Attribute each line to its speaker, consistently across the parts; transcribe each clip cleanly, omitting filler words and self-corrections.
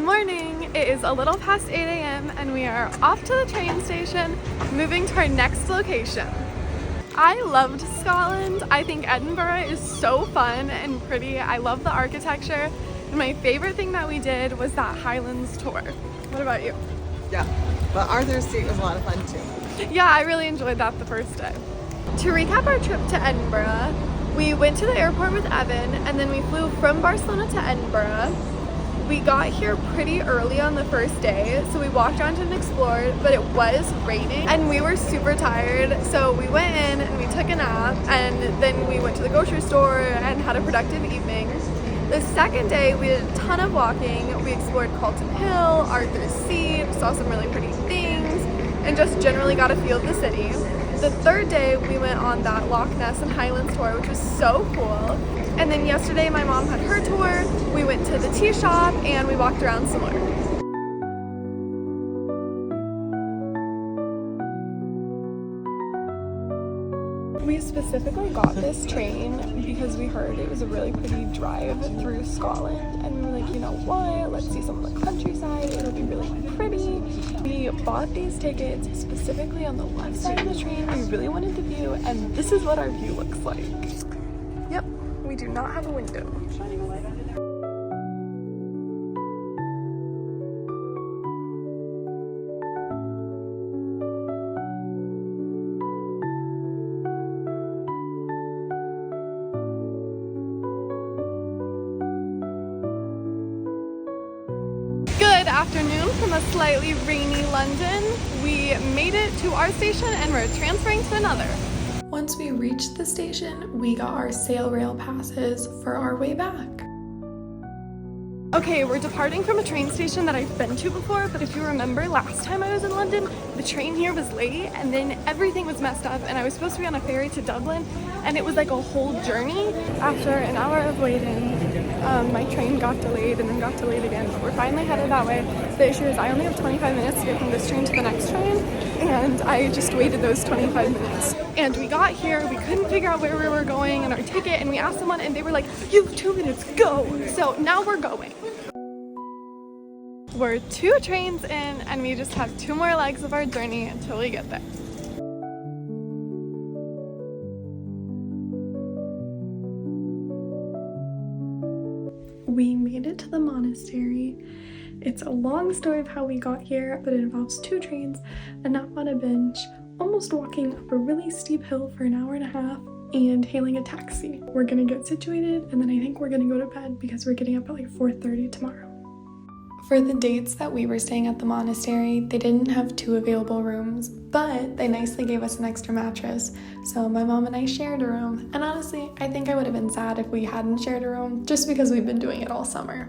Speaker 1: morning. It is a little past 8 a.m. and we are off to the train station, moving to our next location. I loved Scotland. I think Edinburgh is so fun and pretty. I love the architecture. And my favorite thing that we did was that Highlands tour. What about you?
Speaker 2: Yeah, but Arthur's Seat was a lot of fun too.
Speaker 1: Yeah, I really enjoyed that the first day. To recap our trip to Edinburgh, we went to the airport with Evan and then we flew from Barcelona to Edinburgh. We got here pretty early on the first day, so we walked around and explored, but it was raining and we were super tired, so we went in and we took a nap and then we went to the grocery store and had a productive evening. The second day we did a ton of walking. We explored Calton Hill, Arthur's Seat, saw some really pretty things, and just generally got a feel of the city. The third day we went on that Loch Ness and Highlands tour, which was so cool. And then yesterday my mom had her tour, we went to the tea shop, and we walked around some more. We specifically got this train because we heard it was a really pretty drive through Scotland, and we were like, you know what, let's see some of the countryside, it'll be really pretty. We bought these tickets specifically on the left side of the train. We really wanted the view, and this is what our view looks like. Yep, we do not have a window. Good afternoon from a slightly rainy London. We made it to our station and we're transferring to another. Once we reached the station, we got our sail rail passes for our way back. Okay, we're departing from a train station that I've been to before, but if you remember last time I was in London, the train here was late and then everything was messed up and I was supposed to be on a ferry to Dublin and it was like a whole journey. After an hour of waiting, my train got delayed and then got delayed again, but we're finally headed that way. The issue is I only have 25 minutes to get from this train to the next train, and I just waited those 25 minutes. And we got here, we couldn't figure out where we were going and our ticket, and we asked someone and they were like, you have 2 minutes, go! So now we're going. We're 2 trains in and we just have 2 more legs of our journey until we get there. We made it to the monastery. It's a long story of how we got here, but it involves 2 trains, a nap on a bench, almost walking up a really steep hill for an hour and a half, and hailing a taxi. We're gonna get situated and then I think we're gonna go to bed because we're getting up at like 4:30 tomorrow. For the dates that we were staying at the monastery, they didn't have 2 available rooms, but they nicely gave us an extra mattress. So my mom and I shared a room, and honestly, I think I would have been sad if we hadn't shared a room, just because we've been doing it all summer.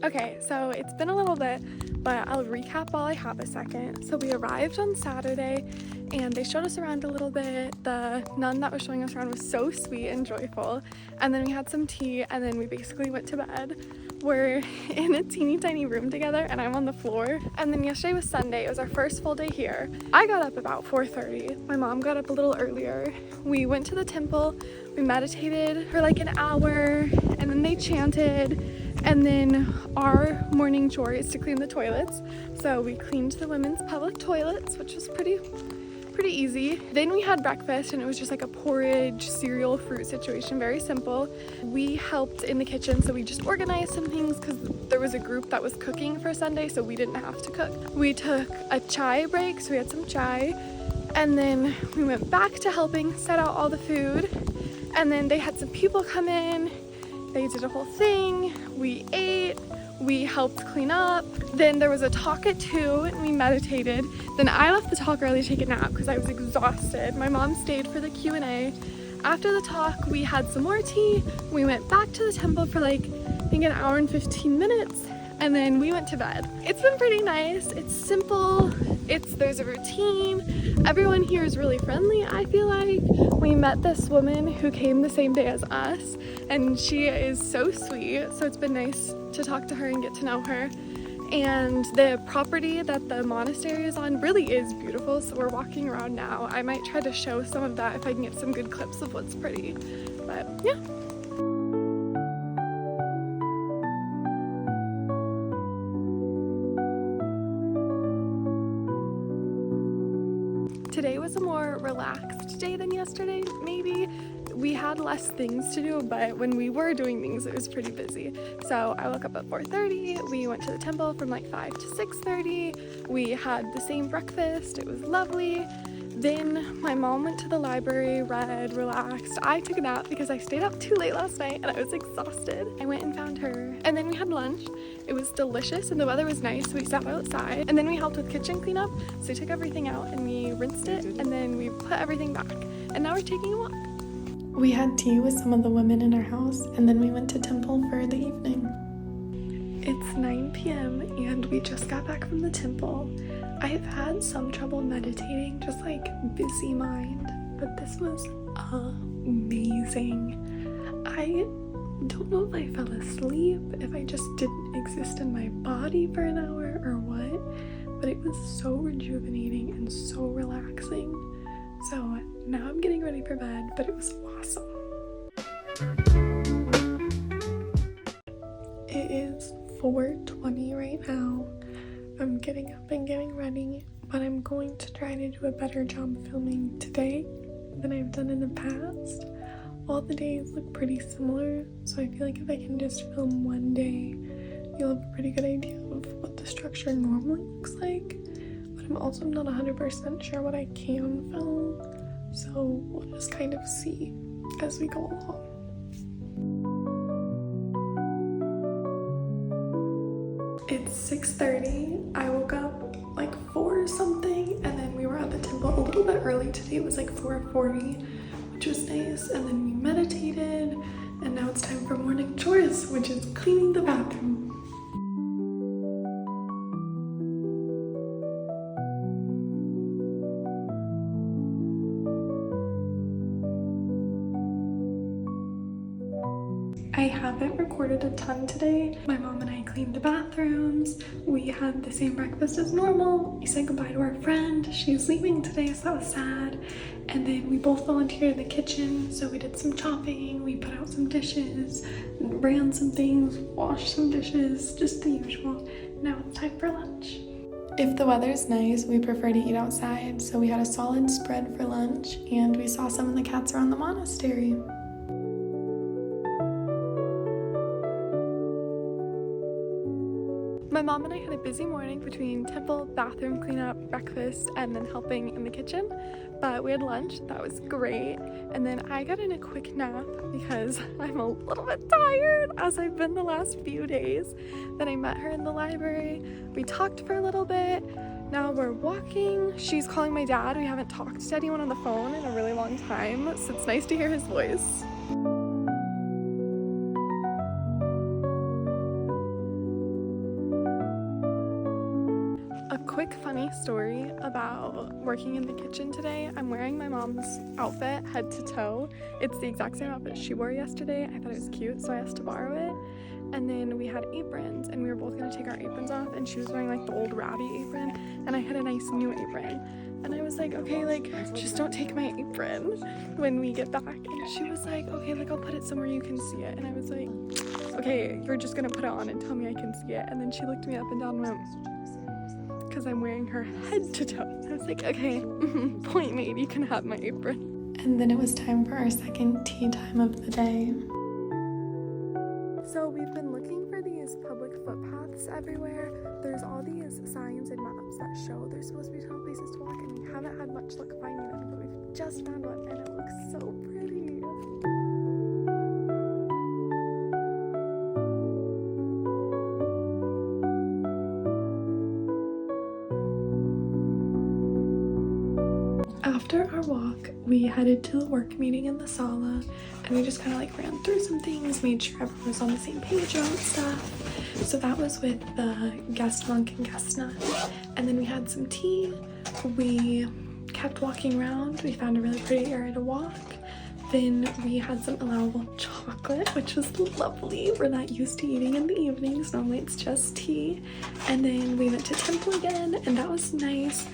Speaker 1: Okay, so it's been a little bit, but I'll recap while I have a second. So we arrived on Saturday and they showed us around a little bit. The nun that was showing us around was so sweet and joyful. And then we had some tea and then we basically went to bed. We're in a teeny tiny room together and I'm on the floor. And then yesterday was Sunday. It was our first full day here. I got up about 4:30. My mom got up a little earlier. We went to the temple. We meditated for like an hour and then they chanted. And then our morning chore is to clean the toilets. So we cleaned the women's public toilets, which was pretty easy. Then we had breakfast and it was just like a porridge, cereal, fruit situation, very simple. We helped in the kitchen, so we just organized some things because there was a group that was cooking for Sunday, so we didn't have to cook. We took a chai break, so we had some chai. And then we went back to helping set out all the food. And then they had some people come in. They did a whole thing. We ate. We helped clean up. Then there was a talk at 2 and we meditated. Then I left the talk early to take a nap because I was exhausted. My mom stayed for the Q&A. After the talk, we had some more tea. We went back to the temple for like, I think an hour and 15 minutes. And then we went to bed. It's been pretty nice. It's simple. There's a routine. Everyone here is really friendly, I feel like. We met this woman who came the same day as us, and she is so sweet. So it's been nice to talk to her and get to know her. And the property that the monastery is on really is beautiful, so we're walking around now. I might try to show some of that if I can get some good clips of what's pretty. But yeah. was a more relaxed day than yesterday, maybe. We had less things to do, but when we were doing things, it was pretty busy. So I woke up at 4:30. We went to the temple from like 5 to 6:30. We had the same breakfast. It was lovely. Then my mom went to the library, read, relaxed. I took a nap because I stayed up too late last night and I was exhausted. I went and found her. And then we had lunch. It was delicious and the weather was nice, so we sat outside. And then we helped with kitchen cleanup. So we took everything out and we rinsed it and then we put everything back. And now we're taking a walk. We had tea with some of the women in our house and then we went to temple for the evening. It's 9 p.m. and we just got back from the temple. I've had some trouble meditating, just like busy mind, but this was amazing. I don't know if I fell asleep, if I just didn't exist in my body for an hour or what, but it was so rejuvenating and so relaxing. So now I'm getting ready for bed, but it was awesome. It is 4:20 right now. I'm getting up and getting ready, but I'm going to try to do a better job filming today than I've done in the past. All the days look pretty similar, so I feel like if I can just film one day, you'll have a pretty good idea of what the structure normally looks like. But I'm also not 100% sure what I can film, so we'll just kind of see as we go along. It's 6:30. I woke up like 4 or something, and then we were at the temple a little bit early today. It was like 4:40, which was nice. And then we meditated, and now it's time for morning chores, which is cleaning the bathroom. I haven't recorded a ton today. My mom and I cleaned the bathrooms. We had the same breakfast as normal. We said goodbye to our friend. She's leaving today, so that was sad. And then we both volunteered in the kitchen, so we did some chopping, we put out some dishes, ran some things, washed some dishes, just the usual. Now it's time for lunch. If the weather's nice, we prefer to eat outside, so we had a solid spread for lunch, and we saw some of the cats around the monastery. My mom and I had a busy morning between temple, bathroom cleanup, breakfast, and then helping in the kitchen. But we had lunch, that was great. And then I got in a quick nap because I'm a little bit tired, as I've been the last few days. Then I met her in the library. We talked for a little bit. Now we're walking. She's calling my dad. We haven't talked to anyone on the phone in a really long time, so it's nice to hear his voice. Quick funny story about working in the kitchen today. I'm wearing my mom's outfit head to toe. It's the exact same outfit she wore yesterday. I thought it was cute, so I asked to borrow it. And then we had aprons, and we were both gonna take our aprons off, and she was wearing like the old ratty apron, and I had a nice new apron. And I was like, okay, like, just don't take my apron when we get back. And she was like, okay, like, I'll put it somewhere you can see it. And I was like, okay, you're just gonna put it on and tell me I can see it. And then she looked me up and down and went, because I'm wearing her head to toe. I was like, okay, point made, you can have my apron. And then it was time for our second tea time of the day. So we've been looking for these public footpaths everywhere. There's all these signs and maps that show there's supposed to be 12 places to walk, and we haven't had much luck finding them, but we've just found one, and it looks so pretty. After our walk, we headed to the work meeting in the sala, and we just kind of like ran through some things, made sure everyone was on the same page about stuff. So that was with the guest monk and guest nun. And then we had some tea. We kept walking around. We found a really pretty area to walk. Then we had some allowable chocolate, which was lovely. We're not used to eating in the evenings. Normally it's just tea. And then we went to temple again, and that was nice.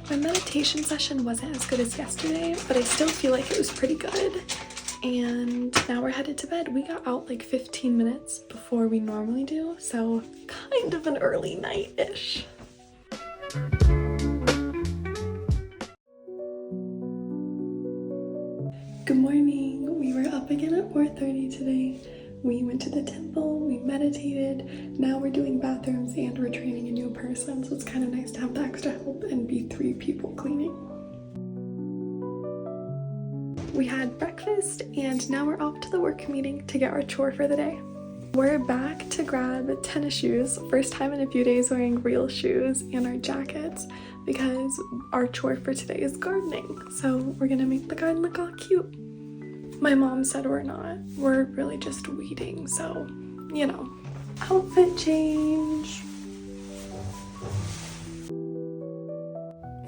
Speaker 1: My meditation session wasn't as good as yesterday, but I still feel like it was pretty good. And now we're headed to bed. We got out like 15 minutes before we normally do, so kind of an early night-ish. 4:30 today. We went to the temple, we meditated, now we're doing bathrooms and we're training a new person, so it's kind of nice to have the extra help and be 3 people cleaning. We had breakfast and now we're off to the work meeting to get our chore for the day. We're back to grab tennis shoes, first time in a few days wearing real shoes, and our jackets because our chore for today is gardening. So we're gonna make the garden look all cute. My mom said we're not. We're really just weeding, so, you know, outfit change.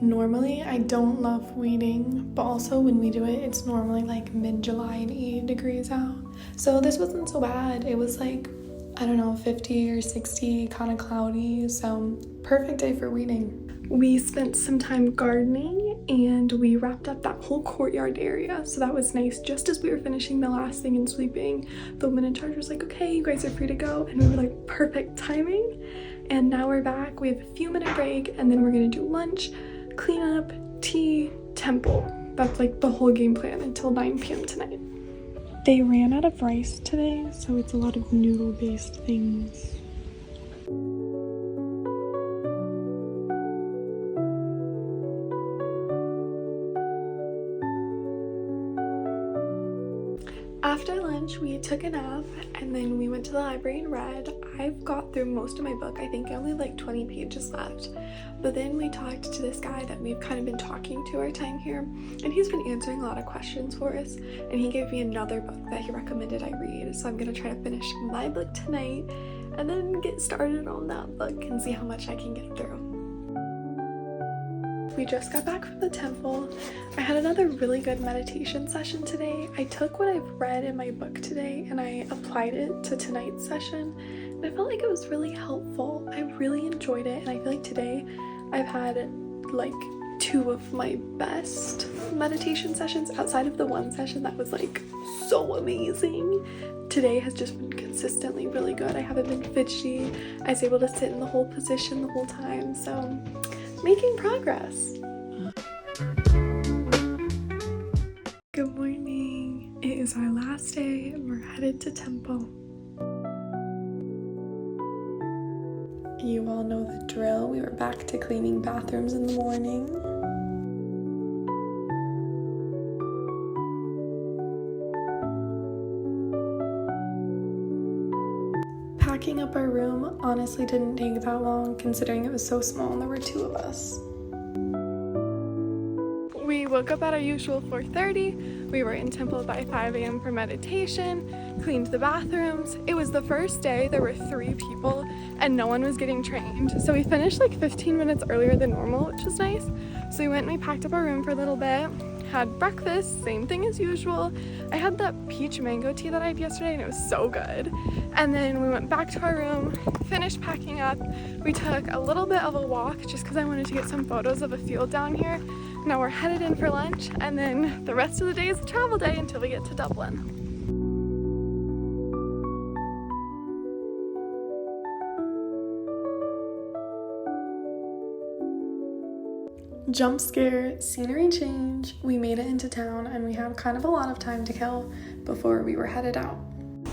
Speaker 1: Normally, I don't love weeding, but also when we do it, it's normally like mid-July and 80 degrees out. So this wasn't so bad. It was like, I don't know, 50 or 60, kind of cloudy, so perfect day for weeding. We spent some time gardening and we wrapped up that whole courtyard area, so that was nice. Just as we were finishing the last thing and sweeping, the woman in charge was like, okay, you guys are free to go, and we were like, perfect timing. And now we're back. We have a few minute break and then we're gonna do lunch, clean up, tea, temple. That's like the whole game plan until 9 p.m. tonight. They ran out of rice today, so it's a lot of noodle-based things. After lunch, we took a nap and then we went to the library and read. I've got through most of my book. I think I only have like 20 pages left. But then we talked to this guy that we've kind of been talking to our time here, and he's been answering a lot of questions for us, and he gave me another book that he recommended I read. So I'm gonna try to finish my book tonight and then get started on that book and see how much I can get through. We just got back from the temple. I had another really good meditation session today. I took what I've read in my book today and I applied it to tonight's session, and I felt like it was really helpful. I really enjoyed it, and I feel like today I've had like 2 of my best meditation sessions outside of the one session that was like so amazing. Today has just been consistently really good. I haven't been fidgety. I was able to sit in the whole position the whole time, so making progress. Good morning. It is our last day and we're headed to temple. You all know the drill. We were back to cleaning bathrooms in the morning. Packing up our room honestly didn't take that long considering it was so small and there were 2 of us. We woke up at our usual 4:30. We were in temple by 5 a.m. for meditation, cleaned the bathrooms. It was the first day there were 3 people and no one was getting trained. So we finished like 15 minutes earlier than normal, which was nice. So we went and we packed up our room for a little bit, had breakfast, same thing as usual. I had that peach mango tea that I had yesterday and it was so good. And then we went back to our room, finished packing up. We took a little bit of a walk just because I wanted to get some photos of a field down here. Now we're headed in for lunch, and then the rest of the day is a travel day until we get to Dublin. Jump scare, scenery change. We made it into town and we have kind of a lot of time to kill before we were headed out.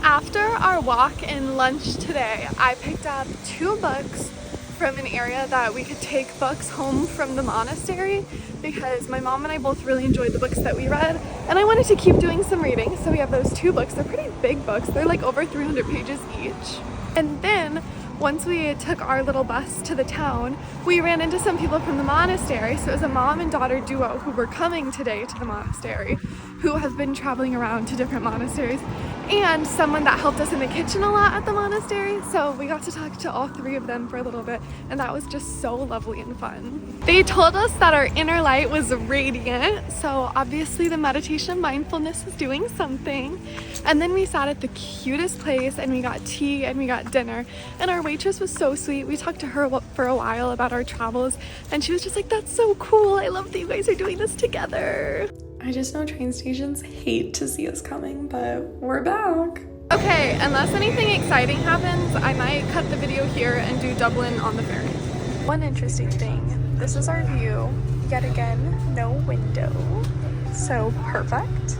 Speaker 1: After our walk and lunch today, I picked up 2 books from an area that we could take books home from the monastery because my mom and I both really enjoyed the books that we read and I wanted to keep doing some reading, so we have those 2 books. They're pretty big books. They're like over 300 pages each. And then once we took our little bus to the town, we ran into some people from the monastery. So it was a mom and daughter duo who were coming today to the monastery, who have been traveling around to different monasteries, and someone that helped us in the kitchen a lot at the monastery. So we got to talk to all 3 of them for a little bit, and that was just so lovely and fun. They told us that our inner light was radiant, so obviously the meditation mindfulness is doing something. And then we sat at the cutest place and we got tea and we got dinner, and our waitress was so sweet. We talked to her for a while about our travels and she was just like, that's so cool. I love that you guys are doing this together. I just know train stations hate to see us coming, but we're back. Okay, unless anything exciting happens, I might cut the video here and do Dublin on the ferry. One interesting thing, this is our view. Yet again, no window. So perfect.